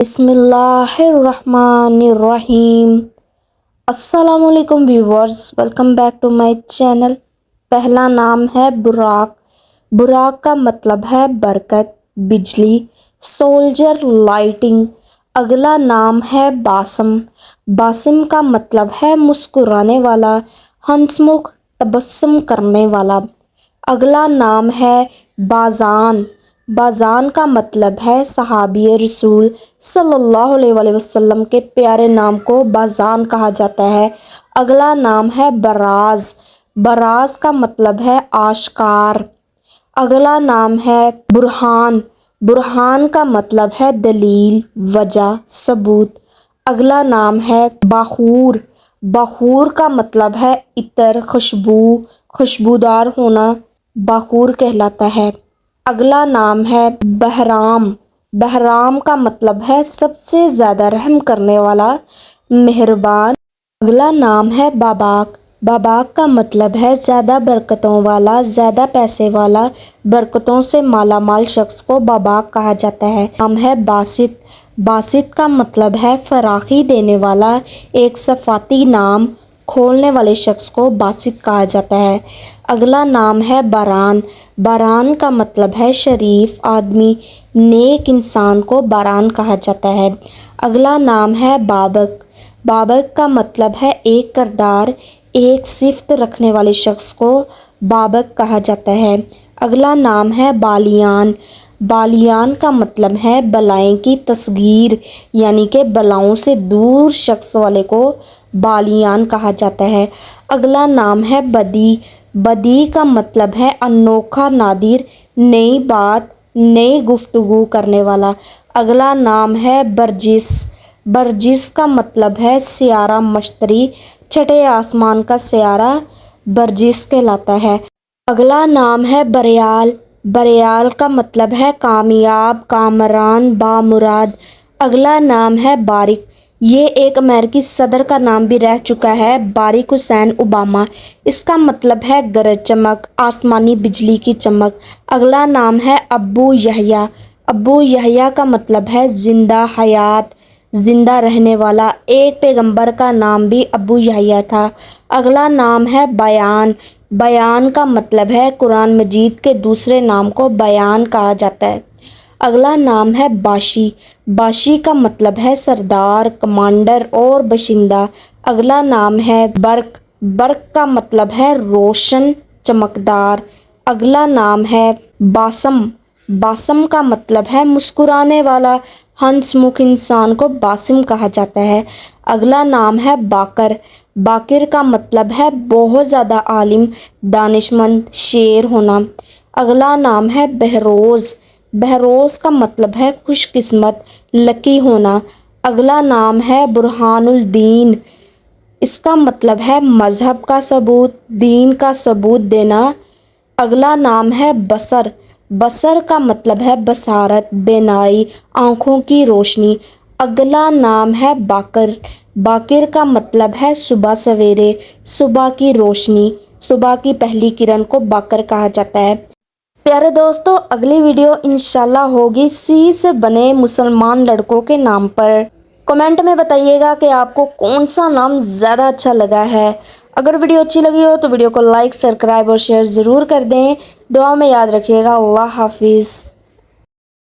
بسم اللہ الرحمن الرحیم۔ السلام علیکم viewers, welcome back to my channel. پہلا نام ہے براق۔ براق کا مطلب ہے برکت، بجلی، سولجر، لائٹنگ۔ اگلا نام ہے باسم۔ باسم کا مطلب ہے مسکرانے والا، ہنسمکھ، تبسم کرنے والا۔ اگلا نام ہے بازان۔ بازان کا مطلب ہے صحابی رسول صلی اللہ علیہ وسلم کے پیارے نام کو بازان کہا جاتا ہے۔ اگلا نام ہے براز۔ براز کا مطلب ہے آشکار۔ اگلا نام ہے برہان۔ برہان کا مطلب ہے دلیل، وجہ، ثبوت۔ اگلا نام ہے باخور۔ باخور کا مطلب ہے عطر، خوشبو، خوشبودار ہونا، باخور کہلاتا ہے۔ اگلا نام ہے بہرام۔ بہرام کا مطلب ہے سب سے زیادہ رحم کرنے والا، مہربان۔ اگلا نام ہے باباک۔ باباک کا مطلب ہے زیادہ برکتوں والا، زیادہ پیسے والا، برکتوں سے مالا مال شخص کو باباک کہا جاتا ہے۔ نام ہے باسط۔ باسط کا مطلب ہے فراخی دینے والا، ایک صفاتی نام، کھولنے والے شخص کو باسط کہا جاتا ہے۔ اگلا نام ہے باران۔ باران کا مطلب ہے شریف آدمی، نیک انسان کو باران کہا جاتا ہے۔ اگلا نام ہے بابک۔ بابک کا مطلب ہے ایک کردار، ایک صفت رکھنے والے شخص کو بابک کہا جاتا ہے۔ اگلا نام ہے بالیان۔ بالیان کا مطلب ہے بلائیں کی تصغیر، یعنی کہ بلاؤں سے دور شخص والے کو بالیان کہا جاتا ہے۔ اگلا نام ہے بدی۔ بدی کا مطلب ہے انوکھا، نادر، نئی بات، نئی گفتگو کرنے والا۔ اگلا نام ہے برجس۔ برجس کا مطلب ہے سیارہ مشتری، چھٹے آسمان کا سیارہ برجس کہلاتا ہے۔ اگلا نام ہے بریال۔ بریال کا مطلب ہے کامیاب، کامران، بامراد۔ اگلا نام ہے باراک۔ یہ ایک امریکی صدر کا نام بھی رہ چکا ہے، باراک حسین اوباما۔ اس کا مطلب ہے گرج چمک، آسمانی بجلی کی چمک۔ اگلا نام ہے ابو یحییٰ۔ ابو یحییٰ کا مطلب ہے زندہ، حیات، زندہ رہنے والا۔ ایک پیغمبر کا نام بھی ابو یحییٰ تھا۔ اگلا نام ہے بیان۔ بیان کا مطلب ہے قرآن مجید کے دوسرے نام کو بیان کہا جاتا ہے۔ اگلا نام ہے باشی۔ باشی کا مطلب ہے سردار، کمانڈر اور باشندہ۔ اگلا نام ہے برق۔ برق کا مطلب ہے روشن، چمکدار۔ اگلا نام ہے باسم۔ باسم کا مطلب ہے مسکرانے والا، ہنس مکھ انسان کو باسم کہا جاتا ہے۔ اگلا نام ہے باقر۔ باقر کا مطلب ہے بہت زیادہ عالم، دانش مند، شیر ہونا۔ اگلا نام ہے بہروز۔ بہروز کا مطلب ہے خوش قسمت، لکی ہونا۔ اگلا نام ہے برہان الدین۔ اس کا مطلب ہے مذہب کا ثبوت، دین کا ثبوت دینا۔ اگلا نام ہے بصر۔ بصر کا مطلب ہے بصارت، بینائی، آنکھوں کی روشنی۔ اگلا نام ہے باکر۔ باکر کا مطلب ہے صبح سویرے، صبح کی روشنی، صبح کی پہلی کرن کو باکر کہا جاتا ہے۔ پیارے دوستو، اگلی ویڈیو انشاءاللہ ہوگی سی سے بنے مسلمان لڑکوں کے نام پر۔ کمنٹ میں بتائیے گا کہ آپ کو کون سا نام زیادہ اچھا لگا ہے۔ اگر ویڈیو اچھی لگی ہو تو ویڈیو کو لائک، سبسکرائب اور شیئر ضرور کر دیں۔ دعا میں یاد رکھیے گا۔ اللہ حافظ۔